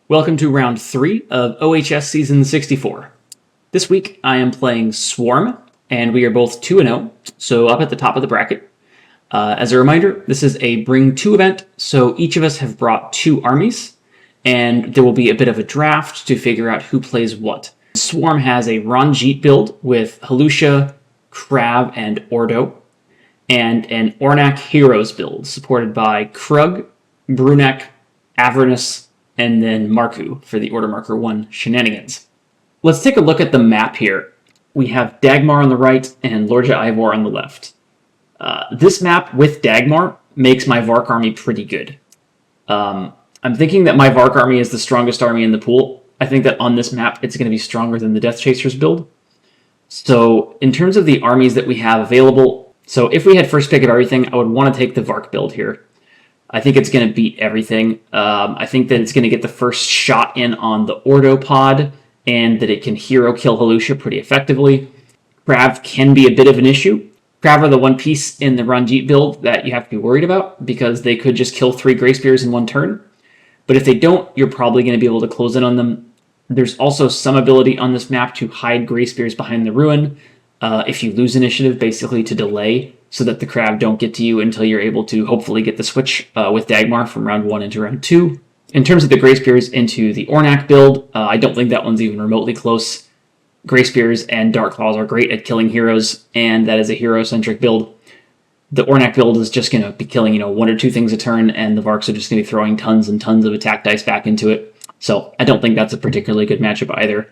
Welcome to round 3 of OHS Season 64. This week I am playing Swarm, and we are both 2-0, so up at the top of the bracket. As a reminder, this is a Bring 2 event, so each of us have brought 2 armies, and there will be a bit of a draft to figure out who plays what. Swarm has a Ranjit build with Halusha, Crab, and Ordo, and an Ornak Heroes build supported by Krug, Brunak, Avernus, and then Marku for the Order Marker 1 shenanigans. Let's take a look at the map here. We have Dagmar on the right and Lordja Ivor on the left. This map with Dagmar makes my Vark army pretty good. I'm thinking that my Vark army is the strongest army in the pool. I think that on this map it's going to be stronger than the Death Chasers build. So in terms of the armies that we have available, so if we had first pick of everything, I would want to take the Vark build here. I think it's going to beat everything. I think that it's going to get the first shot in on the Ordo pod, and that it can hero kill Halusha pretty effectively. Krav can be a bit of an issue. Krav are the one piece in the Ranjit build that you have to be worried about, because they could just kill 3 Grey Spears in one turn. But if they don't, you're probably going to be able to close in on them. There's also some ability on this map to hide Grey Spears behind the ruin, if you lose initiative, basically to delay, so that the Crab don't get to you until you're able to hopefully get the switch with Dagmar from round 1 into round 2. In terms of the Grey Spears into the Ornak build, I don't think that one's even remotely close. Grey Spears and Dark Claws are great at killing heroes, and that is a hero-centric build. The Ornak build is just going to be killing, 1 or 2 things a turn, and the Varks are just going to be throwing tons and tons of attack dice back into it. So I don't think that's a particularly good matchup either.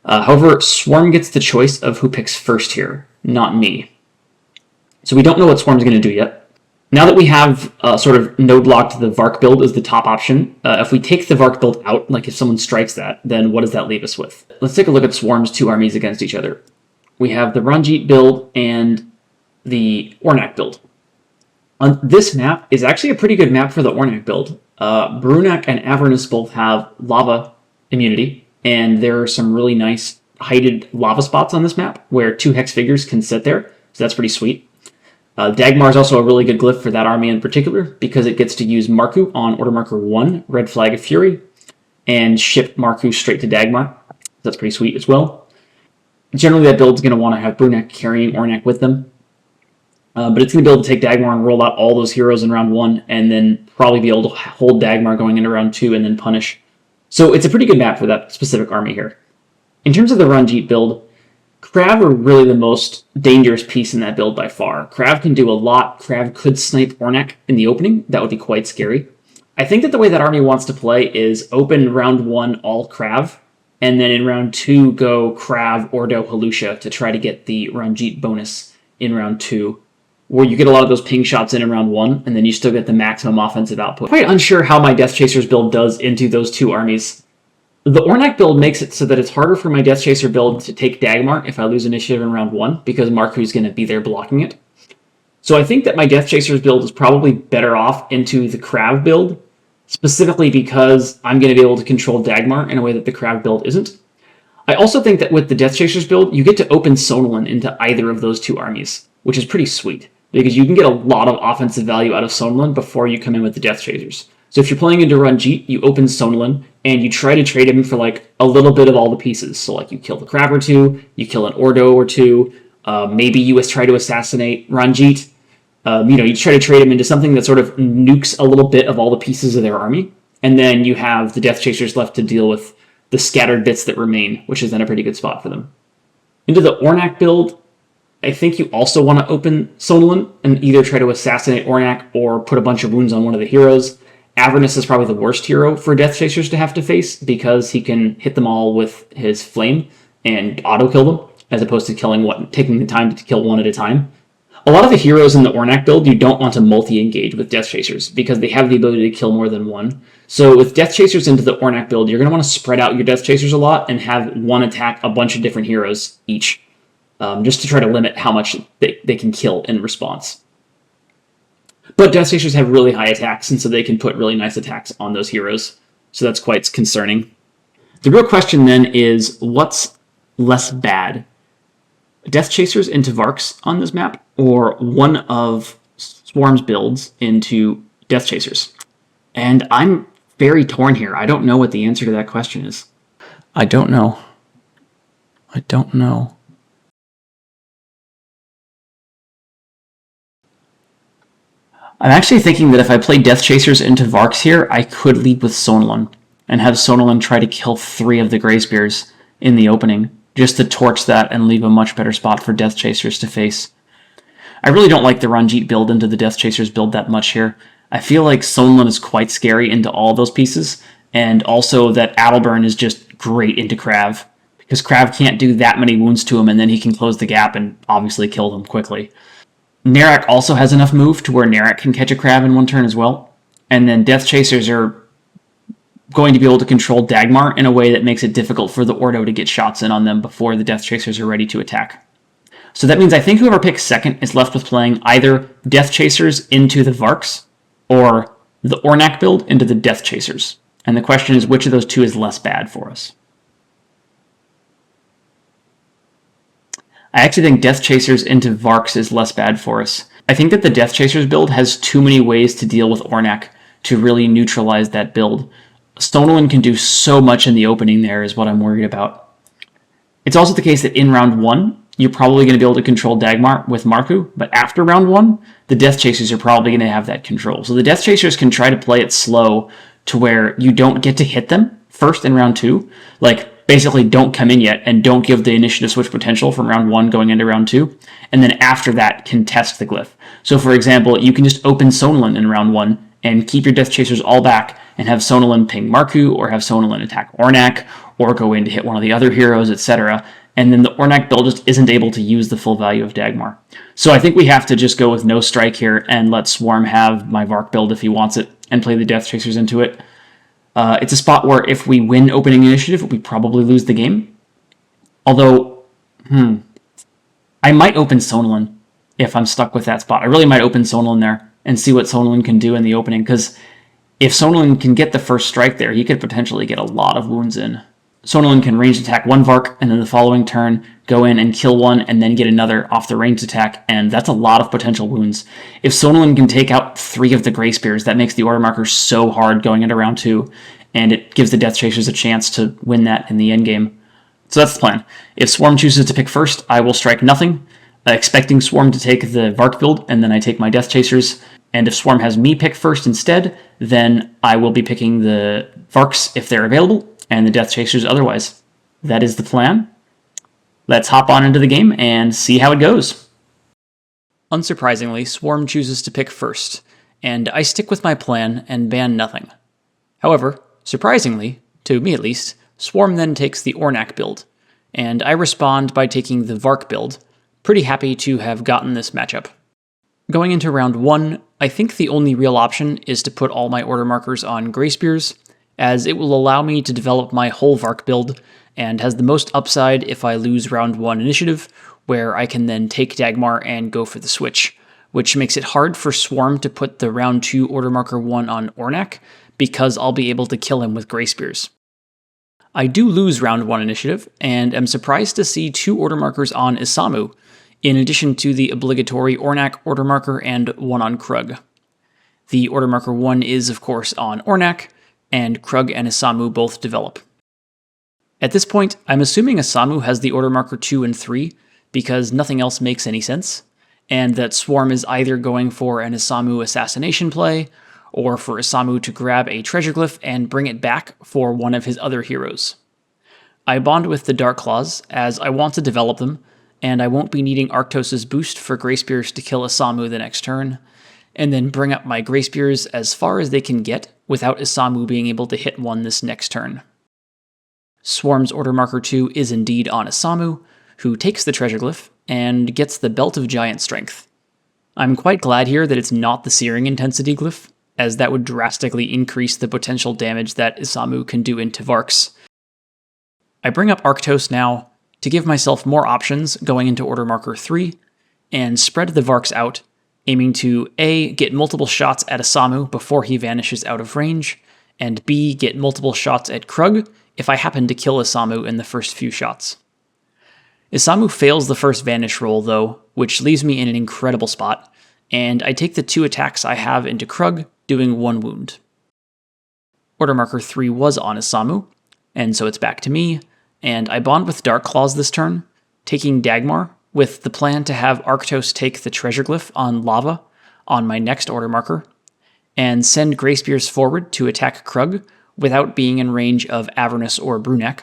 However, Swarm gets the choice of who picks first here, not me. So we don't know what Swarm's going to do yet. Now that we have sort of node-locked the Vark build as the top option, if we take the Vark build out, like if someone strikes that, then what does that leave us with? Let's take a look at Swarm's 2 armies against each other. We have the Ranjit build and the Ornak build. On this map is actually a pretty good map for the Ornak build. Brunak and Avernus both have lava immunity, and there are some really nice heighted lava spots on this map where 2 hex figures can sit there, so that's pretty sweet. Dagmar is also a really good glyph for that army in particular, because it gets to use Marku on Order Marker 1, Red Flag of Fury, and ship Marku straight to Dagmar. That's pretty sweet as well. Generally, that build's going to want to have Brunak carrying Ornak with them, but it's going to be able to take Dagmar and roll out all those heroes in round 1, and then probably be able to hold Dagmar going into round 2 and then punish. So it's a pretty good map for that specific army here. In terms of the Ranjit build, Krav are really the most dangerous piece in that build by far. Krav can do a lot. Krav could snipe Ornak in the opening. That would be quite scary. I think that the way that army wants to play is open round 1 all Krav, and then in round 2 go Krav, Ordo, Halusha to try to get the Ranjit bonus in round 2, where you get a lot of those ping shots in round 1, and then you still get the maximum offensive output. Quite unsure how my Death Chasers build does into those 2 armies. The Ornak build makes it so that it's harder for my Death Chaser build to take Dagmar if I lose initiative in round 1, because Marku's going to be there blocking it. So I think that my Death Chasers build is probably better off into the Krav build, specifically because I'm going to be able to control Dagmar in a way that the Krav build isn't. I also think that with the Death Chasers build, you get to open Sonalin into either of those 2 armies, which is pretty sweet, because you can get a lot of offensive value out of Sonalin before you come in with the Death Chasers. So if you're playing into Ranjit, you open Sonalin, and you try to trade him for like a little bit of all the pieces. So like you kill the Crab or 2, you kill an Ordo or 2, maybe you try to assassinate Ranjit. You try to trade him into something that sort of nukes a little bit of all the pieces of their army, and then you have the Death Chasers left to deal with the scattered bits that remain, which is then a pretty good spot for them. Into the Ornak build, I think you also want to open Sonalin and either try to assassinate Ornak or put a bunch of wounds on one of the heroes. Avernus is probably the worst hero for Death Chasers to have to face, because he can hit them all with his flame and auto-kill them, as opposed to taking the time to kill 1 at a time. A lot of the heroes in the Ornak build you don't want to multi-engage with Death Chasers, because they have the ability to kill more than 1. So with Death Chasers into the Ornak build, you're going to want to spread out your Death Chasers a lot and have one attack a bunch of different heroes each, just to try to limit how much they can kill in response. But Death Chasers have really high attacks, and so they can put really nice attacks on those heroes. So that's quite concerning. The real question then is, what's less bad? Death Chasers into Varks on this map, or one of Swarm's builds into Death Chasers? And I'm very torn here. I don't know what the answer to that question is. I don't know. I don't know. I'm actually thinking that if I play Death Chasers into Varks here, I could lead with Sonolin and have Sonolin try to kill 3 of the Grey Spears in the opening, just to torch that and leave a much better spot for Death Chasers to face. I really don't like the Ranjit build into the Death Chasers build that much here. I feel like Sonolin is quite scary into all those pieces, and also that Adelburn is just great into Krav, because Krav can't do that many wounds to him, and then he can close the gap and obviously kill them quickly. Narak also has enough move to where Narak can catch a Krav in one turn as well, and then Death Chasers are going to be able to control Dagmar in a way that makes it difficult for the Ordo to get shots in on them before the Death Chasers are ready to attack. So that means I think whoever picks second is left with playing either Death Chasers into the Varks or the Ornak build into the Death Chasers. And the question is, which of those two is less bad for us? I actually think Death Chasers into Varks is less bad for us. I think that the Death Chasers build has too many ways to deal with Ornak to really neutralize that build. Sonolin can do so much in the opening there is what I'm worried about. It's also the case that in round 1, you're probably going to be able to control Dagmar with Marku, but after round 1, the Death Chasers are probably going to have that control. So the Death Chasers can try to play it slow to where you don't get to hit them first in round 2. Like, basically don't come in yet and don't give the initiative switch potential from round 1 going into round 2. And then after that, contest the glyph. So for example, you can just open Sonolin in round 1 and keep your Death Chasers all back and have Sonolin ping Marku, or have Sonolin attack Ornak, or go in to hit one of the other heroes, etc. And then the Ornak build just isn't able to use the full value of Dagmar. So I think we have to just go with no strike here and let Swarm have my Vark build if he wants it, and play the Death Chasers into it. It's a spot where if we win opening initiative, we probably lose the game. Although, I might open Sonolin if I'm stuck with that spot. I really might open Sonolin there and see what Sonolin can do in the opening, because if Sonolin can get the first strike there, he could potentially get a lot of wounds in. Sonolin can ranged attack one Vark, and then the following turn go in and kill one, and then get another off the ranged attack, and that's a lot of potential wounds. If Sonolin can take out 3 of the Grey Spears, that makes the order marker so hard going into round 2, and it gives the Death Chasers a chance to win that in the endgame. So that's the plan. If Swarm chooses to pick first, I will strike nothing, expecting Swarm to take the Vark build, and then I take my Death Chasers. And if Swarm has me pick first instead, then I will be picking the Varks if they're available, and the Death Chasers otherwise. That is the plan. Let's hop on into the game and see how it goes. Unsurprisingly, Swarm chooses to pick first, and I stick with my plan and ban nothing. However, surprisingly, to me at least, Swarm then takes the Ornak build, and I respond by taking the Vark build, pretty happy to have gotten this matchup. Going into round 1, I think the only real option is to put all my order markers on Grey Spears, as it will allow me to develop my whole Vark build, and has the most upside if I lose round 1 initiative, where I can then take Dagmar and go for the switch, which makes it hard for Swarm to put the round 2 order marker 1 on Ornak, because I'll be able to kill him with Grey Spears. I do lose round 1 initiative, and am surprised to see 2 order markers on Isamu, in addition to the obligatory Ornak order marker and 1 on Krug. The order marker 1 is, of course, on Ornak, and Krug and Isamu both develop. At this point, I'm assuming Isamu has the order marker 2 and 3, because nothing else makes any sense, and that Swarm is either going for an Isamu assassination play, or for Isamu to grab a treasure glyph and bring it back for one of his other heroes. I bond with the Dark Claws, as I want to develop them, and I won't be needing Arctos' boost for Grey Spears to kill Isamu the next turn, and then bring up my Grey Spears as far as they can get without Isamu being able to hit one this next turn. Swarm's order marker 2 is indeed on Isamu, who takes the treasure glyph and gets the Belt of Giant Strength. I'm quite glad here that it's not the Searing Intensity glyph, as that would drastically increase the potential damage that Isamu can do into Varks. I bring up Arctos now, to give myself more options going into order marker 3, and spread the Varks out, aiming to A, get multiple shots at Isamu before he vanishes out of range, and B, get multiple shots at Krug if I happen to kill Isamu in the first few shots. Isamu fails the first vanish roll though, which leaves me in an incredible spot, and I take the 2 attacks I have into Krug, doing 1 wound. Order marker 3 was on Isamu, and so it's back to me, and I bond with Dark Claws this turn, taking Dagmar, with the plan to have Arctos take the treasure glyph on Lava on my next order marker, and send Grey Spears forward to attack Krug without being in range of Avernus or Brunak,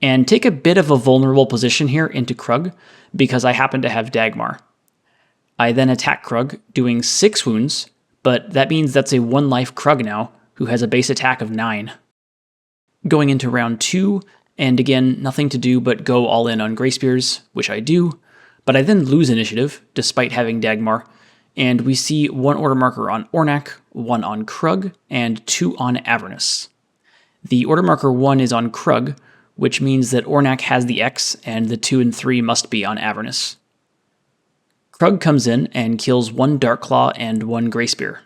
and take a bit of a vulnerable position here into Krug because I happen to have Dagmar. I then attack Krug, doing 6 wounds, but that means that's a 1 life Krug now, who has a base attack of 9. Going into round 2, and again, nothing to do but go all in on Grey Spears, which I do, but I then lose initiative, despite having Dagmar, and we see 1 order marker on Ornak, 1 on Krug, and 2 on Avernus. The order marker 1 is on Krug, which means that Ornak has the X, and the 2 and 3 must be on Avernus. Krug comes in and kills 1 Darkclaw and 1 Grey Spear.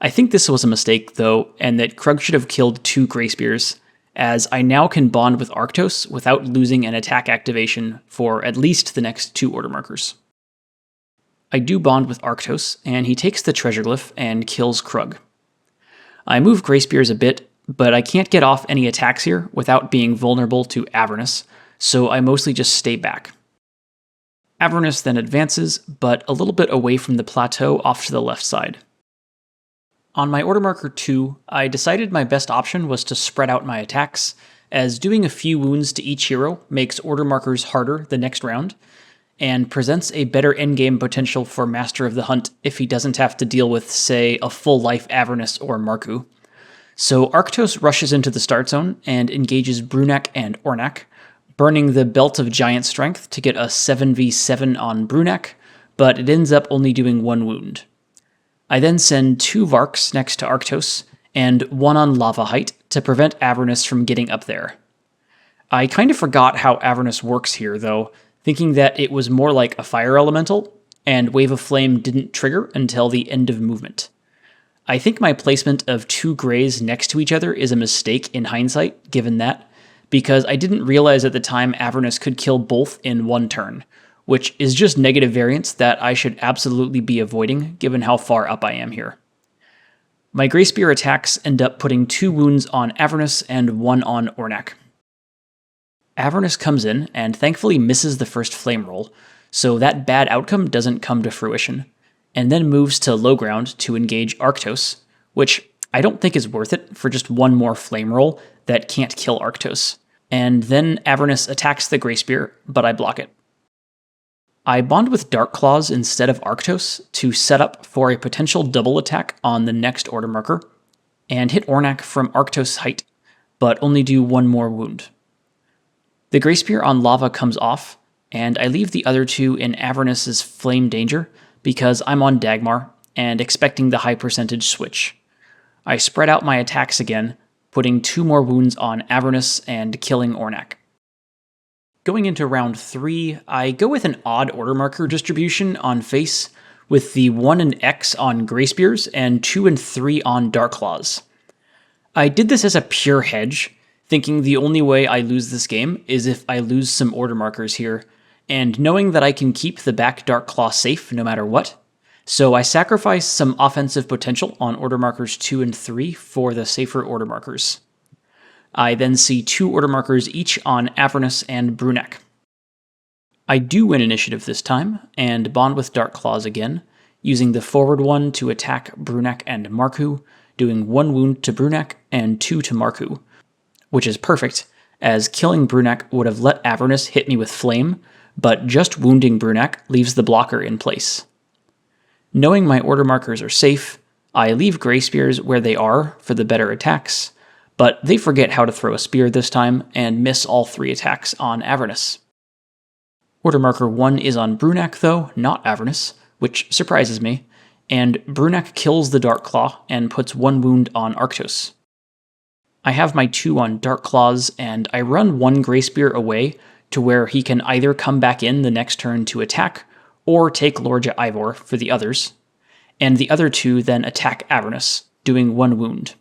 I think this was a mistake, though, and that Krug should have killed 2 Grey Spears, as I now can bond with Arctos without losing an attack activation for at least the next 2 order markers. I do bond with Arctos, and he takes the treasure glyph and kills Krug. I move Grey Spears a bit, but I can't get off any attacks here without being vulnerable to Avernus, so I mostly just stay back. Avernus then advances, but a little bit away from the plateau off to the left side. On my order marker 2, I decided my best option was to spread out my attacks, as doing a few wounds to each hero makes order markers harder the next round, and presents a better endgame potential for Master of the Hunt if he doesn't have to deal with, say, a full life Avernus or Marku. So Arctos rushes into the start zone and engages Brunak and Ornak, burning the Belt of Giant Strength to get a 7v7 on Brunak, but it ends up only doing 1 wound. I then send 2 Varks next to Arctos, and 1 on Lava Height to prevent Avernus from getting up there. I kind of forgot how Avernus works here, though, thinking that it was more like a fire elemental, and Wave of Flame didn't trigger until the end of movement. I think my placement of 2 Greys next to each other is a mistake in hindsight, given that, because I didn't realize at the time Avernus could kill both in 1 turn, which is just negative variance that I should absolutely be avoiding given how far up I am here. My Grey Spear attacks end up putting 2 wounds on Avernus and 1 on Ornak. Avernus comes in and thankfully misses the first flame roll, so that bad outcome doesn't come to fruition, and then moves to low ground to engage Arctos, which I don't think is worth it for just 1 more flame roll that can't kill Arctos. And then Avernus attacks the Grey Spear, but I block it. I bond with Dark Claws instead of Arctos to set up for a potential double attack on the next order marker, and hit Ornak from Arctos' height, but only do 1 more wound. The Grey Spear on Lava comes off, and I leave the other 2 in Avernus' flame danger because I'm on Dagmar and expecting the high percentage switch. I spread out my attacks again, putting 2 more wounds on Avernus and killing Ornak. Going into round 3, I go with an odd order marker distribution on face, with the 1 and X on Grey Spears and 2 and 3 on Dark Claws. I did this as a pure hedge, thinking the only way I lose this game is if I lose some order markers here, and knowing that I can keep the back Dark Claw safe no matter what. So I sacrifice some offensive potential on order markers 2 and 3 for the safer order markers. I then see 2 order markers each on Avernus and Brunak. I do win initiative this time, and bond with Dark Claws again, using the forward one to attack Brunak and Marku, doing 1 wound to Brunak and 2 to Marku, which is perfect, as killing Brunak would have let Avernus hit me with Flame, but just wounding Brunak leaves the blocker in place. Knowing my order markers are safe, I leave Grey Spears where they are for the better attacks, but they forget how to throw a spear this time and miss all 3 attacks on Avernus. Order marker 1 is on Brunak though, not Avernus, which surprises me, and Brunak kills the Dark Claw and puts 1 wound on Arctos. I have my 2 on Dark Claws, and I run 1 Grey Spear away to where he can either come back in the next turn to attack, or take Lorja Ivor for the others, and the other 2 then attack Avernus, doing 1 wound.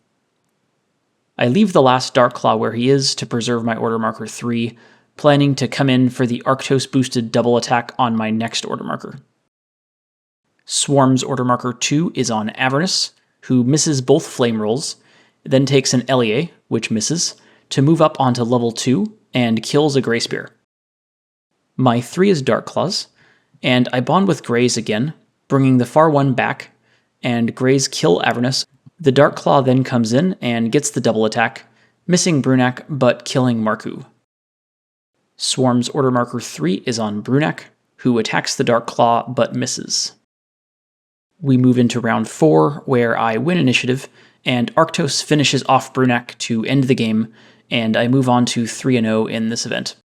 I leave the last Dark Claw where he is to preserve my order marker 3, planning to come in for the Arctos boosted double attack on my next order marker. Swarm's order marker 2 is on Avernus, who misses both flame rolls, then takes an LEA, which misses, to move up onto level 2 and kills a Grey Spear. My 3 is Dark Claws, and I bond with Greys again, bringing the far one back, and Greys kill Avernus. The Dark Claw then comes in and gets the double attack, missing Brunak but killing Marku. Swarm's Order Marker 3 is on Brunak, who attacks the Dark Claw but misses. We move into round 4, where I win initiative, and Arctos finishes off Brunak to end the game, and I move on to 3-0 in this event.